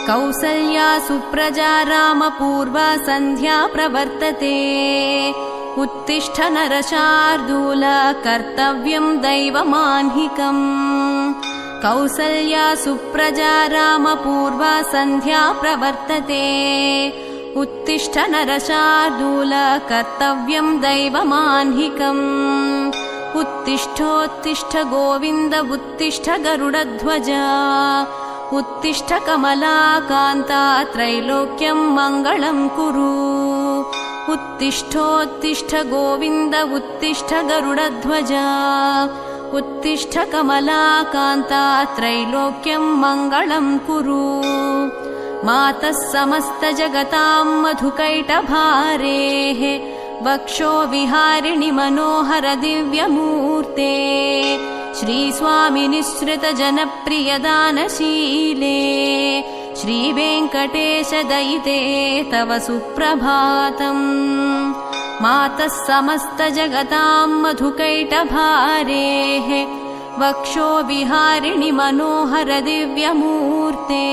कौसल्या सुप्रजा रामपूर्वा सन्ध्या प्रवर्तते उत्तिष्ठ नरशार्दूल कर्तव्यं दैवमाह्निकम् कौसल्या सुप्रजा रामपूर्वा सन्ध्या प्रवर्तते उत्तिष्ठ नरशार्दूल कर्तव्यं दैवमाह्निकम् उत्तिष्ठोत्तिष्ठ गोविन्द उत्तिष्ठ गरुडध्वज उत्तिष्ठ कमलाकान्ता त्रैलोक्यं मङ्गलं कुरु उत्तिष्ठोत्तिष्ठ गोविन्द उत्तिष्ठ गरुडध्वज उत्तिष्ठ कमलाकान्ता त्रैलोक्यं मङ्गलं कुरु मातः समस्तजगतां मधुकैटभारेः वक्षो विहारिणि मनोहर दिव्यमूर्ते श्रीस्वामिनिःसृत जनप्रियदानशीले श्रीवेङ्कटेश दयिते तव सुप्रभातम् मातः समस्तजगतां मधुकैटभारेः वक्षो विहारिणि मनोहर दिव्यमूर्ते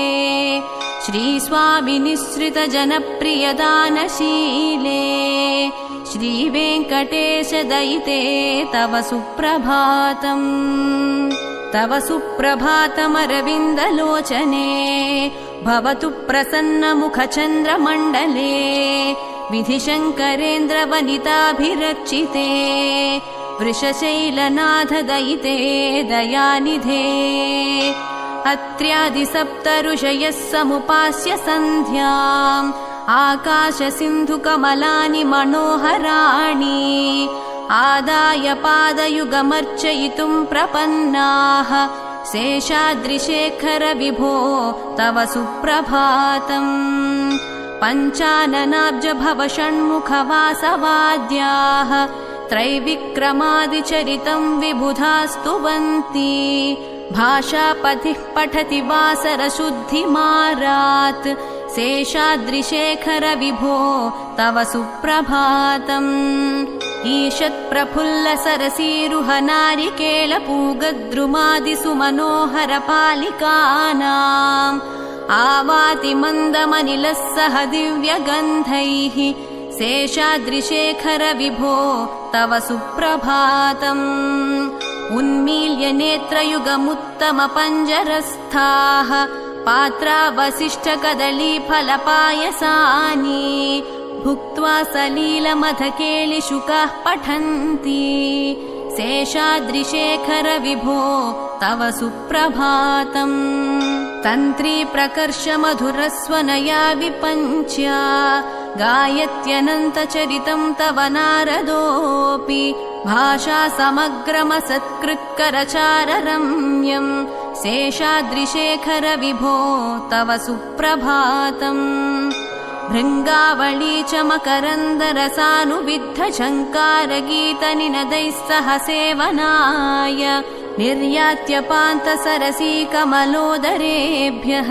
श्रीस्वामिनिःसृत जनप्रियदानशीले श्रीवेङ्कटेश दयिते तव सुप्रभातम् तव सुप्रभातमरविन्दलोचने भवतु प्रसन्नमुखचन्द्रमण्डले विधिशङ्करेन्द्रवनिताभिरर्चिते वृषशैलनाथ दयिते दयानिधे अत्र्यादिसप्तऋषयः समुपास्य सन्ध्याम् आकाशसिन्धुकमलानि मनोहराणि आदाय पादयुगमर्चयितुं प्रपन्नाः शेषाद्रिशेखर विभो तव सुप्रभातम् पञ्चाननाब्ज भव षण्मुखवासवाद्याः त्रैविक्रमादिचरितं विबुधास्तुवन्ति भाषापतिः पठति वासरशुद्धिमारात् शेषाद्रिशेखर विभो तव सुप्रभातम् ईषत्प्रफुल्लसरसीरुह नारिकेलपूगद्रुमादिसु मनोहर पालिकानाम् आवाति मन्दमनिलः सह दिव्यगन्धैः शेषाद्रिशेखर विभो तव सुप्रभातम् उन्मील्य नेत्रयुगमुत्तमपञ्जरस्थाः पात्रावसिष्ठकदलीफलपायसानि भुक्त्वा सलीलमधकेलिशुकाः पठन्ति शेषाद्रिशेखर विभो तव सुप्रभातम् तन्त्री प्रकर्ष मधुरस्वनया विपञ्च्या गायत्यनन्तचरितं तव नारदोऽपि भाषा समग्रमसत्कृत्करचाररम्यम् शेषाद्रिशेखर विभो तव सुप्रभातम् भृङ्गावळी च मकरन्दरसानुविद्धझङ्कारगीतनिनदैः सह सेवनाय निर्यात्यपान्तसरसीकमलोदरेभ्यः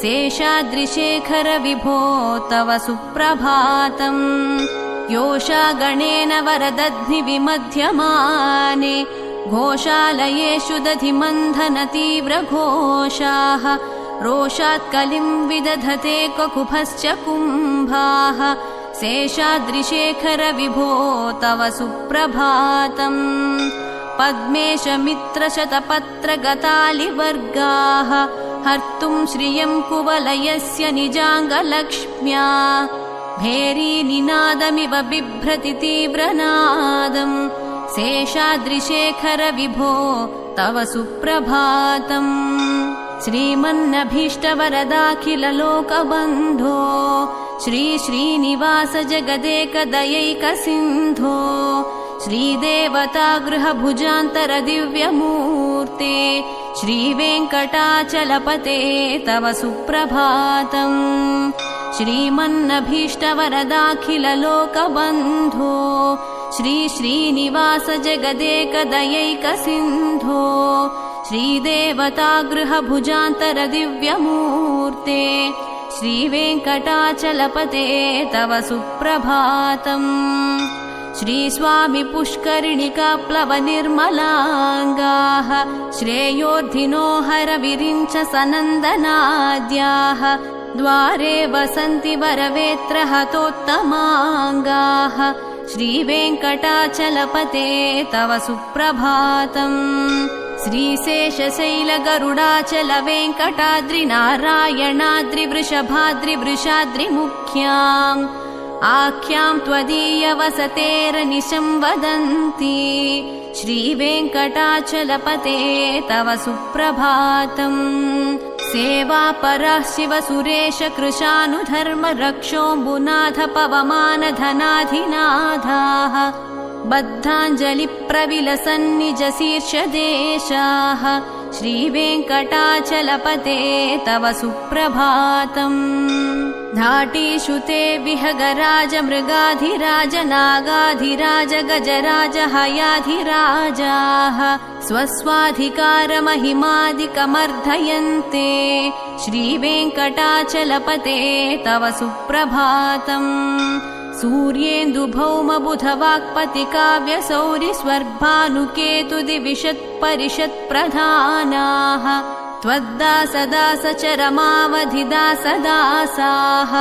शेषाद्रिशेखर विभो तव सुप्रभातम् योषागणेन वरदध्निविमध्यमाने घोषालयेषु दधिमन्थनतीव्रघोषाः रोषात्कलिं विदधते ककुभश्च कुम्भाः शेषाद्रिशेखर विभो तव सुप्रभातम् पद्मेश मित्रशतपत्रगतालिवर्गाः हर्तुं श्रियं कुवलयस्य निजाङ्गलक्ष्म्या भेरीनिनादमिव बिभ्रति तीव्रनादम् शेषाद्रिशेखर विभो तव सुप्रभातम् श्रीमन्नभीष्टवरदाखिललोकबन्धो श्री श्रीनिवास जगदेकदयैकसिन्धो श्रीदेवतागृहभुजान्तर दिव्यमूर्ते श्रीवेङ्कटाचलपते तव सुप्रभातम् श्रीमन्नभीष्टवरदाखिललोकबन्धो श्री श्रीनिवास जगदेकदयैकसिन्धो श्रीदेवतागृहभुजान्तर दिव्यमूर्ते श्रीवेङ्कटाचलपते तव सुप्रभातम् श्रीस्वामि पुष्करिणिकाप्लवनिर्मलाङ्गाः श्रेयोर्धिनो हरविरिञ्च सनन्दनाद्याः द्वारे वसन्ति वरवेत्रहतोत्तमाङ्गाः श्रीवेङ्कटाचलपते तव सुप्रभातम् श्रीशेषशैलगरुडाचलवेङ्कटाद्रिनारायणाद्रिवृषभाद्रिवृषाद्रिमुख्याम् आख्यां त्वदीयवसतेरनिशं वदन्ति श्रीवेङ्कटाचलपते तव सुप्रभातम् सेवापरः शिवसुरेश कृशानुधर्म रक्षोऽम्बुनाथ पवमानधनाधिनाथाः बद्धाञ्जलिप्रविलसन्निजशीर्षदेशाः श्रीवेङ्कटाचलपते तव सुप्रभातम् धाटीषु ते विहगराज मृगाधिराज नागाधिराज गजराज हयाधिराजाः स्वस्वाधिकारमहिमादिकमर्धयन्ते श्रीवेङ्कटाचलपते तव सुप्रभातम् सूर्येन्दुभौमबुधवाक्पतिकाव्यसौरिस्वर्भानुकेतुदिविशत्परिषत्प्रधानाः त्वद्दासदासचरमावधिदासदासाः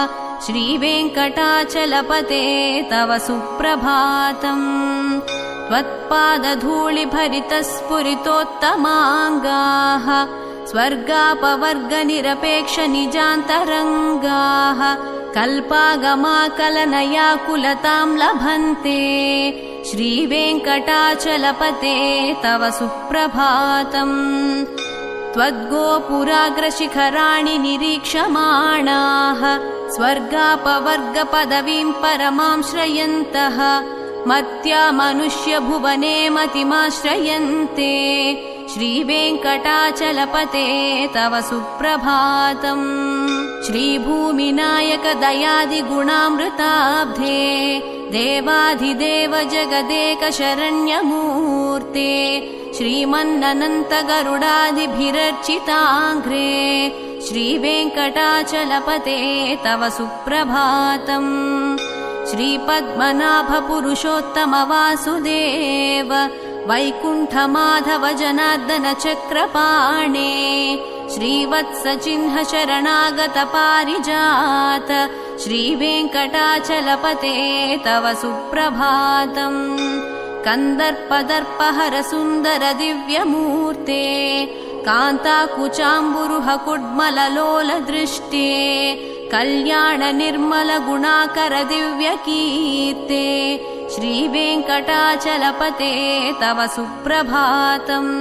श्रीवेङ्कटाचलपते तव सुप्रभातम् त्वत्पादधूलिभरितस्फुरितोत्तमाङ्गाः स्वर्गापवर्गनिरपेक्षनिजान्तरङ्गाः कल्पागमाकलनयाकुलतां लभन्ते श्रीवेङ्कटाचलपते तव सुप्रभातम् त्वद्गोपुराग्रशिखराणि निरीक्षमाणाः स्वर्गापवर्गपदवीं परमां श्रयन्तः मत्या मनुष्यभुवने मतिमाश्रयन्ते श्रीवेङ्कटाचलपते तव सुप्रभातम् श्रीभूमिनायक दयादिगुणामृताब्धे देवाधिदेव जगदेक शरण्यमूर्ते श्रीमन्ननन्त गरुडादिभिरर्चिताङ्घ्रे श्रीवेङ्कटाचलपते तव सुप्रभातम् श्रीपद्मनाभ पुरुषोत्तम वासुदेव वैकुण्ठमाधव जनार्दन चक्रपाणे श्रीवत्सचिह्न शरणागत पारिजात श्रीवेङ्कटाचलपते तव सुप्रभातम् कन्दर्पदर्पहर सुन्दर दिव्यमूर्ते कान्ताकुचाम्बुरुह कुड्मललोल दृष्टे कल्याण निर्मल गुणाकर दिव्यकीर्ते श्रीवेङ्कटाचलपते तव सुप्रभातम्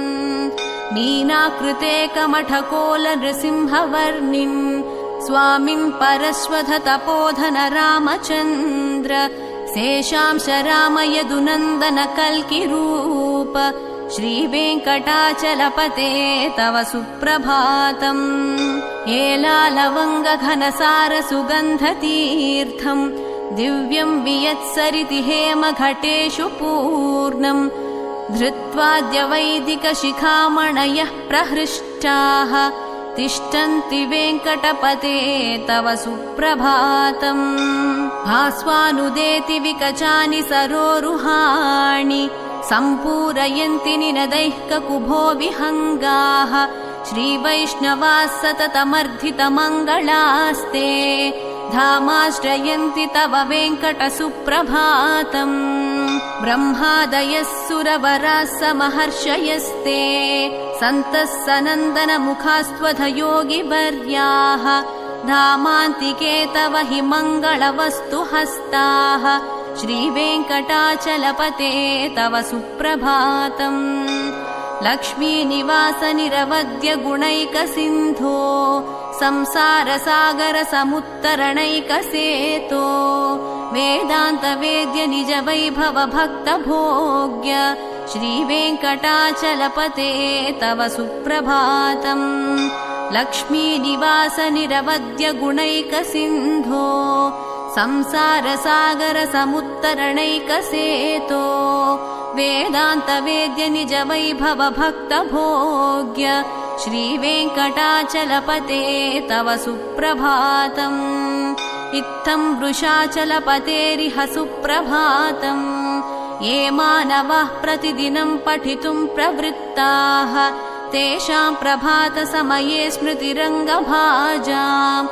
मीनाकृते कमठकोल नृसिंहवर्णिन् स्वामिन् परश्वथ तपोधन रामचन्द्र शेषांश राम यदुनन्दन कल्किरूप श्रीवेङ्कटाचलपते तव सुप्रभातम् एलालवङ्गघनसार सुगन्धतीर्थम् दिव्यं वियत्सरिति हेमघटेषु पूर्णम् धृत्वाद्य वैदिकशिखामणयः प्रहृष्टाः तिष्ठन्ति वेङ्कटपते तव सुप्रभातम् भास्वानुदेति विकचानि सरोरुहाणि सम्पूरयन्ति निनदैः ककुभो विहङ्गाः श्रीवैष्णवाः सततमर्धितमङ्गलास्ते धामाश्रयन्ति तव वेङ्कट सुप्रभातम् ब्रह्मादयः सुरवराः समहर्षयस्ते सन्तः सनन्दन मुखास्त्वध योगिवर्याः धामान्तिके तव हि मङ्गलवस्तु हस्ताः श्रीवेङ्कटाचलपते तव सुप्रभातम् लक्ष्मीनिवास निरवद्य गुणैकसिन्धो संसारसागर समुत्तरणैकसेतो वेदान्त वेद्य निज वैभव भक्त भोग्य श्रीवेङ्कटाचलपते तव सुप्रभातम् लक्ष्मीनिवास निरवद्य गुणैकसिन्धो संसारसागर समुत्तरणैकसेतो वेदान्त वेद्य निज वैभव भक्त भोग्य श्रीवेङ्कटाचलपते तव सुप्रभातम् इत्थं वृषाचलपतेरिह सुप्रभातम् ये मानवाः प्रतिदिनं पठितुं प्रवृत्ताः तेषां प्रभातसमये स्मृतिरङ्गभाजाम्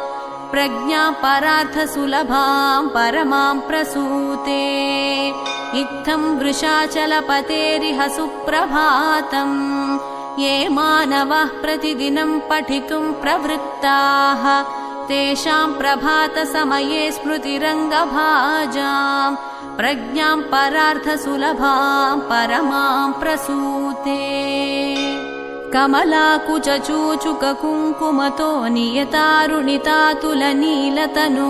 प्रज्ञां परार्थसुलभां परमां प्रसूते इत्थं वृषाचलपतेरिह सुप्रभातम् ये मानवाः प्रतिदिनं पठितुं प्रवृत्ताः तेषां प्रभातसमये स्मृतिरङ्गभाजां प्रज्ञां परार्थसुलभां परमां प्रसूते कमलाकुचूचुककुङ्कुमतो नियतारुणितातुलनीलतनो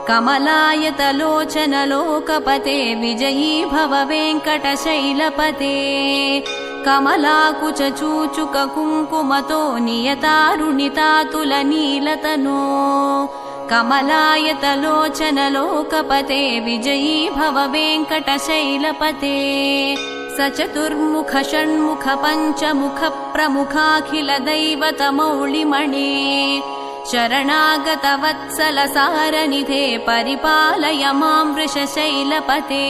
कमलायतलोचनलोकपते विजयी भव वेङ्कटशैलपते कमलाकुचूचुककुङ्कुमतो नियतारुणितातुलनीलतनो कमलायतलोचनलोकपते विजयी भव वेङ्कटशैलपते स चतुर्मुख षण्मुख पञ्चमुख प्रमुखाखिल दैवतमौलिमणे शरणागतवत्सलसारनिधे परिपालय मां वृषशैलपते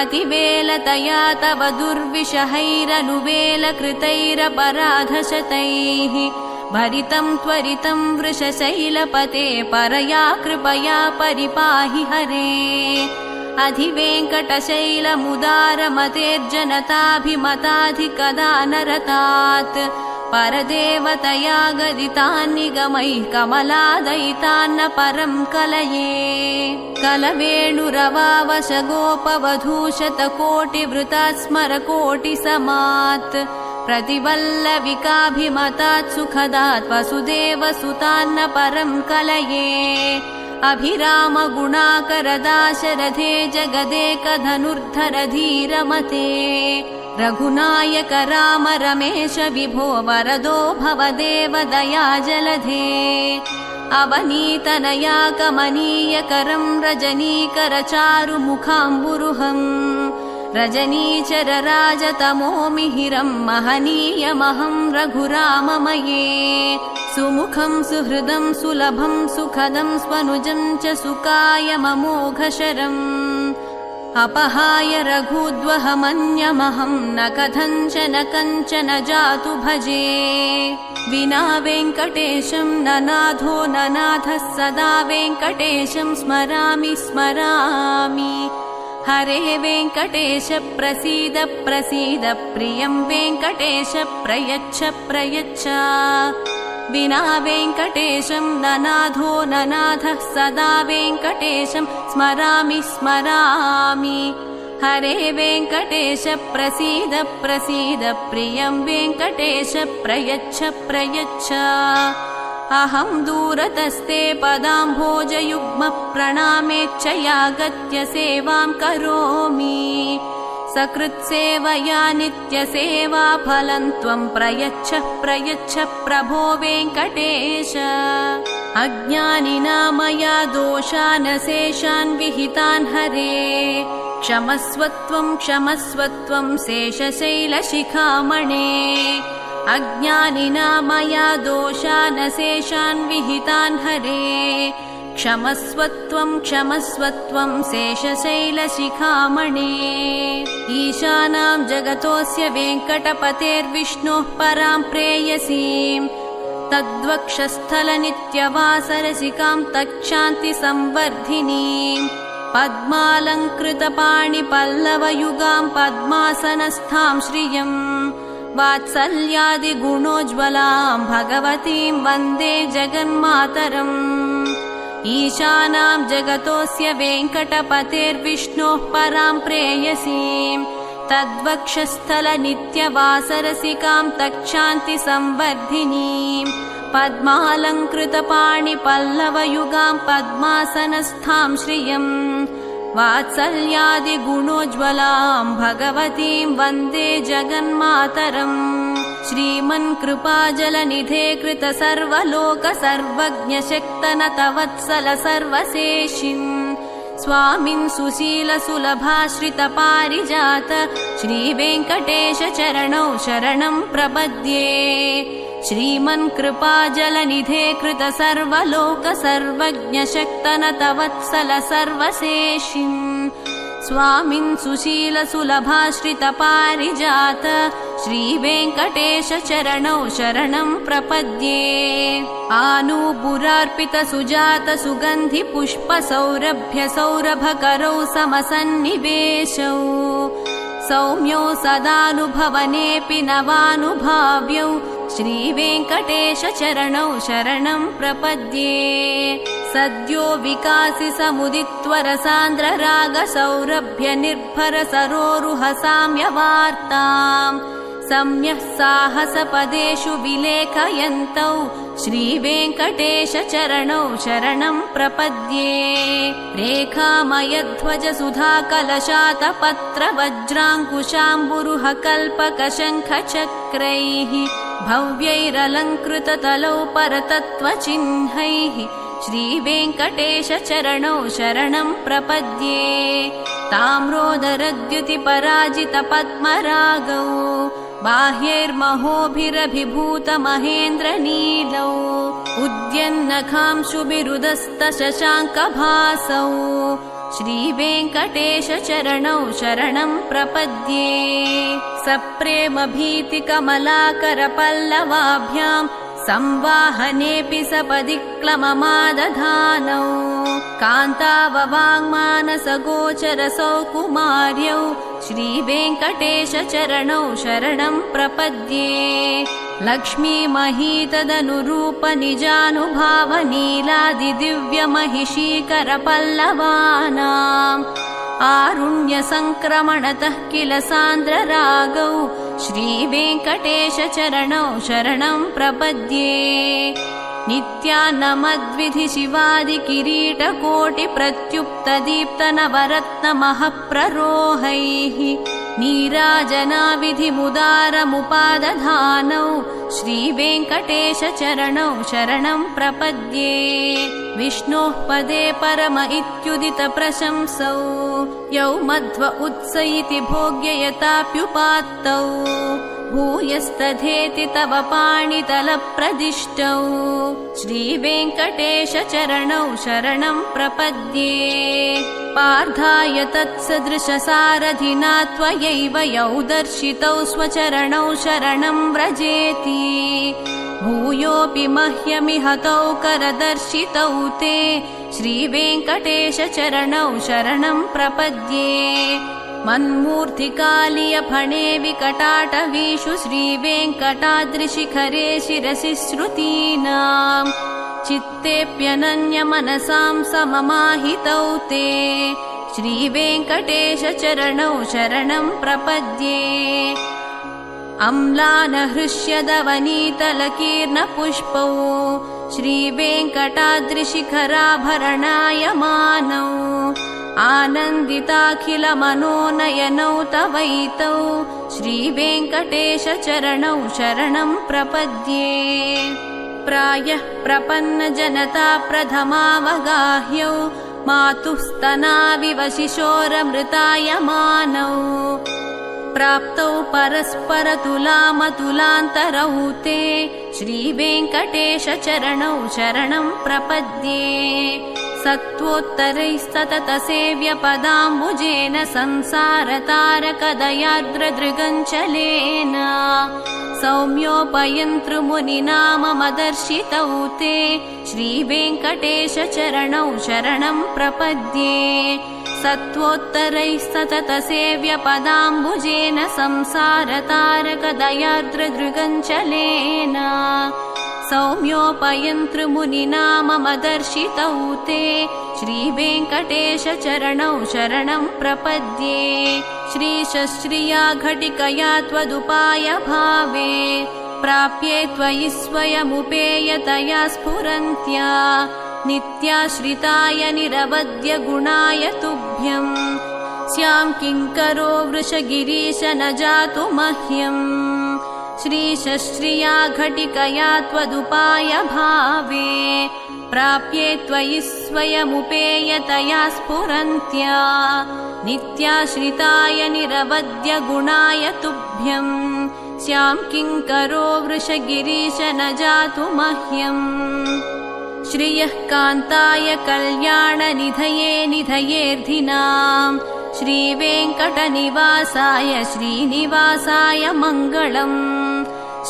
अतिवेलतया तव दुर्विषहैरनुवेलकृतैरपराधशतैः भरितं त्वरितं वृषशैलपते परया कृपया परिपाहि हरे अधिवेङ्कटशैलमुदारमतेर्जनताभिमताधिकदानरतात् परदेवतया गदितान्निगमैः कमलादयितान्न परं कलये कलवेणुरवावशगोपवधूशतकोटिवृतात् स्मरकोटिसमात् प्रतिवल्लविकाभिमतात् सुखदात् वसुदेवसुतान्न परं कलये अभिरामगुणाकरदाशरथे जगदेकधनुर्धर धीरमते रघुनायक राम रमेश विभो वरदो भवदेव दयाजलधे अवनीतनया कमनीयकरं रजनीकरचारुमुखाम्बुरुहम् रजनीचरराजतमो मिहिरं महनीयमहं रघुराममये सुमुखं सुहृदं सुलभं सुखदं स्वनुजं च सुकायममोघशरम् अपहाय रघुद्वहमन्यमहं न कथञ्चन कञ्चन जातु भजे विना वेङ्कटेशं ननाथो ननाथः सदा वेङ्कटेशं स्मरामि स्मरामि हरे वेङ्कटेश प्रसीद प्रसीद प्रियं वेङ्कटेश प्रयच्छ प्रयच्छ विना वेङ्कटेशं ननाथो ननाथः सदा वेङ्कटेशं स्मरामि स्मरामि हरे वेङ्कटेश प्रसीद प्रसीद प्रियं वेङ्कटेश प्रयच्छ प्रयच्छ अहं दूरतस्ते पदाम्भोजयुग्म प्रणामेच्छया गत्य सेवां करोमि सकृत्सेवया नित्यसेवा फलं त्वं प्रयच्छ प्रयच्छ प्रभो वेङ्कटेश अज्ञानिना मया दोषानशेषान् विहितान् हरे क्षमस्वत्वं शेषशैलशिखामणे अज्ञानिना मया दोषानशेषान् विहितान् हरे क्षमस्वत्वं शेषशैलशिखामणे ईशानां जगतोऽस्य वेङ्कटपतेर्विष्णोः परां प्रेयसीं तद्वक्षस्थलनित्यवासरसिकां तच्छान्तिसंवर्धिनीं पद्मालङ्कृतपाणिपल्लवयुगां पद्मासनस्थां श्रियं वात्सल्यादिगुणोज्ज्वलां भगवतीं वन्दे जगन्मातरम् ईशानां जगतोऽस्य वेङ्कटपतेर्विष्णोः परां प्रेयसीं तद्वक्षस्थलनित्यवासरसिकां तच्छान्तिसंवर्धिनीं पद्मालङ्कृतपाणिपल्लवयुगां पद्मासनस्थां श्रियं वात्सल्यादिगुणोज्ज्वलां भगवतीं वन्दे जगन्मातरम् श्रीमन्कृपाजलनिधे कृत सर्वलोक सर्वज्ञशक्तनतवत्सल सर्वशेषिन् स्वामिन् सुशील सुलभाश्रित पारिजात श्रीवेङ्कटेश चरणौ शरणं प्रपद्ये श्रीमन्कृपाजलनिधे कृत सर्वलोक सर्वज्ञशक्तनतवत्सल सर्वशेषिन् स्वामिन् सुशीलसुलभाश्रितपारिजात श्रीवेङ्कटेशचरणौ शरणं प्रपद्ये आनूपुरार्पितसुजातसुगन्धि पुष्पसौरभ्य सौरभकरौ समसन्निवेशौ सौम्यौ सदानुभवनेऽपि नवानुभाव्यौ श्रीवेङ्कटेशचरणौ शरणं प्रपद्ये सद्यो विकासि समुदित्वरसान्द्ररागसौरभ्य निर्भर सरोरुह साम्यवार्ताम् सम्यः साहसपदेषु विलेखयन्तौ श्रीवेङ्कटेशचरणौ शरणं प्रपद्ये रेखामयध्वज सुधाकलशातपत्रवज्राङ्कुशाम्बुरुह कल्पकशङ्खचक्रैः भव्यैरलङ्कृततलौ परतत्त्वचिह्नैः श्रीवेङ्कटेशचरणौ शरणं प्रपद्ये ताम्रोदरद्युतिपराजितपद्मरागौ बाह्यैर्महोभिरभिभूतमहेन्द्रनीलौ उद्यन्नखांशुभिरुदस्तशशाङ्कभासौ श्रीवेङ्कटेशचरणौ शरणं प्रपद्ये सप्रेमभीतिकमलाकरपल्लवाभ्याम् संवाहनेऽपि सपदि क्लममादधानौ कान्ताववाङ्मानसगोचरसौ कुमार्यौ श्रीवेङ्कटेशचरणौ शरणं प्रपद्ये लक्ष्मीमहीतदनुरूपनिजानुभावनीलादिदिव्यमहिषीकरपल्लवानाम् आरुण्यसङ्क्रमणतः किल सान्द्ररागौ श्रीवेङ्कटेशचरणौ शरणं प्रपद्ये नित्यान्नमद्विधिशिवादिकिरीटकोटिप्रत्युक्तदीप्तनवरत्नमहप्ररोहैः नीराजनाविधिमुदारमुपादधानौ श्रीवेङ्कटेशचरणौ शरणं प्रपद्ये विष्णोः पदे परम इत्युदितप्रशंसौ यौ मध्व उत्स इति भोग्ययताप्युपात्तौ भूयस्तथेति तव पाणितलप्रदिष्टौ श्रीवेङ्कटेशचरणौ शरणं प्रपद्ये पार्थाय तत्सदृशसारथिना त्वयैव यौ दर्शितौ स्वचरणौ शरणं व्रजेति भूयोऽपि मह्यमिहतौ करदर्शितौ ते श्रीवेङ्कटेशचरणौ शरणं प्रपद्ये मन्मूर्तिकालीयफणे विकटाटवीषु श्रीवेङ्कटाद्रिशिखरे शिरसि श्रुतीनाम् चित्तेऽप्यनन्यमनसां सममाहितौ ते श्रीवेङ्कटेशचरणौ शरणं प्रपद्ये अम्लानहृष्यदवनीतलकीर्णपुष्पौ श्रीवेङ्कटाद्रिशिखराभरणायमानौ आनन्दिताखिलमनोनयनौ तवैतौ श्रीवेङ्कटेशचरणौ शरणं प्रपद्ये प्रायः प्रपन्नजनता प्रथमावगाह्यौ मातुः स्तनाविव शिशोरमृतायमानौ प्राप्तौ परस्परतुलामतुलान्तरौ ते श्रीवेङ्कटेशचरणौ शरणं प्रपद्ये सत्त्वोत्तरैस्तततसेव्यपदाम्बुजेन संसारतारकदयार्द्रदृगञ्चलेन सौम्योपयन्तृमुनिनाममदर्शितौ ते श्रीवेङ्कटेशचरणौ शरणं प्रपद्ये सत्त्वोत्तरैस्तततसेव्यपदाम्बुजेन संसारतारकदयार्द्रदृगञ्चलेन सौम्योपयन्तृमुनिनाममदर्शितौ ते श्रीवेङ्कटेशचरणौ शरणं प्रपद्ये श्रीशश्रिया घटिकया त्वदुपायभावे प्राप्ये त्वयि स्वयमुपेयतया स्फुरन्त्या नित्याश्रिताय निरवद्य गुणाय तुभ्यम् स्यां किङ्करो वृषगिरीश न जातु मह्यम् श्रीशश्रिया घटिकया त्वदुपायभावे प्राप्ये त्वयि स्वयमुपेयतया स्फुरन्त्या नित्याश्रिताय निरवद्य गुणाय तुभ्यम् स्यां किङ्करो वृषगिरीश न जातु मह्यम् श्रियः कान्ताय कल्याणनिधये निधयेऽर्धिनाम् श्रीवेङ्कटनिवासाय श्रीनिवासाय मङ्गलम्।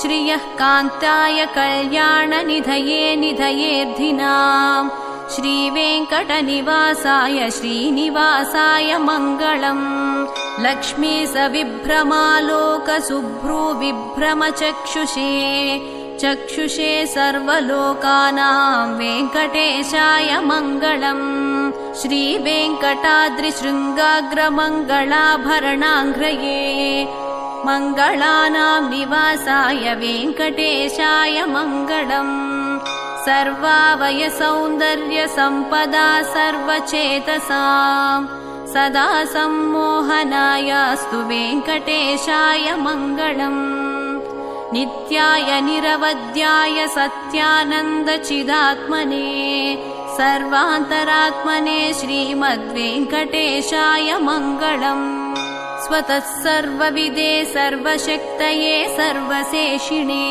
श्रियः कान्ताय कल्याणनिधये निधयेऽर्थिनाम्। श्रीवेङ्कटनिवासाय श्रीनिवासाय मङ्गलम्। लक्ष्मी सविभ्रमालोकशुभ्रूविभ्रमचक्षुषे चक्षुषे सर्वलोकानां वेङ्कटेशाय मङ्गलम्। श्रीवेङ्कटाद्रिशृङ्गाग्रमङ्गलाभरणाङ्घ्रये मङ्गलानां निवासाय वेङ्कटेशाय मङ्गलम्। सर्वावयसौन्दर्यसम्पदा सर्वचेतसां सदा सम्मोहनायास्तु वेङ्कटेशाय मङ्गलम्। नित्याय निरवध्याय सत्यानन्दचिदात्मने सर्वान्तरात्मने श्रीमद्वेङ्कटेशाय मङ्गलम्। स्वतः सर्वविदे सर्वशक्तये सर्वशेषिणे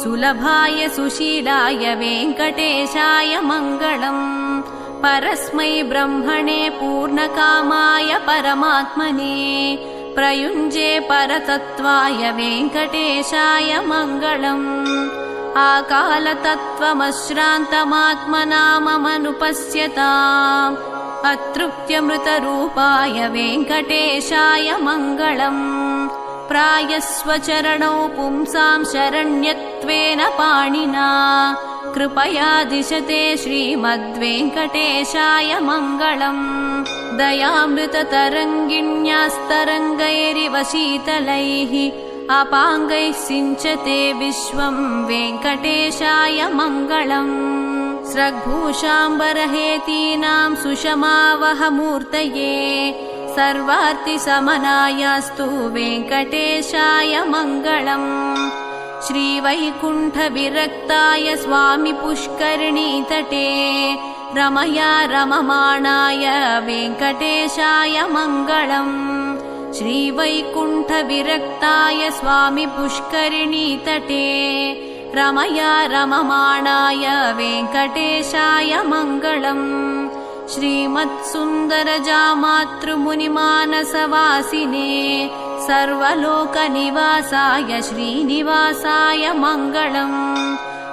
सुलभाय सुशीलाय वेङ्कटेशाय मङ्गलम्। परस्मै ब्रह्मणे पूर्णकामाय परमात्मने प्रयुञ्जे परतत्त्वाय वेङ्कटेशाय मङ्गलम्। आकालतत्त्वमश्रान्तमात्मनाममनुपश्यताम् अतृप्त्यमृतरूपाय वेङ्कटेशाय मङ्गलम्। प्रायस्वचरणौ पुंसां शरण्यत्वेन पाणिना कृपया दिशते श्रीमद्वेङ्कटेशाय मङ्गलम्। दयामृततरङ्गिण्यास्तरङ्गैरिव शीतलैः अपाङ्गैः सिञ्चते विश्वं वेङ्कटेशाय मङ्गलम्। स्रग्भूषाम्बरहेतीनां सुषमावहमूर्तये सर्वार्तिशमनायास्तु वेङ्कटेशाय मङ्गलम्। श्रीवैकुण्ठविरक्ताय स्वामि पुष्करिणीतटे रमया रममाणाय वेङ्कटेशाय मङ्गलम्। श्रीवैकुण्ठविरक्ताय स्वामि पुष्करिणीतटे रमया रममाणाय वेङ्कटेशाय मङ्गलम्। श्रीमत्सुन्दरजामातृमुनिमानसवासिने सर्वलोकनिवासाय श्रीनिवासाय मङ्गलम्।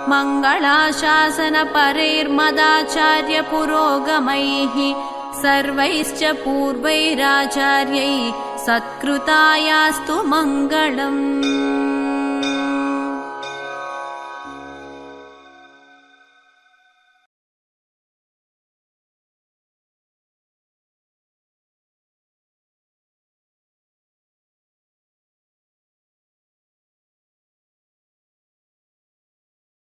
मङ्गलाशासनपरैर्मदाचार्यपुरोगमैः सर्वैश्च पूर्वैराचार्यैः सत्कृतायास्तु मङ्गलम्।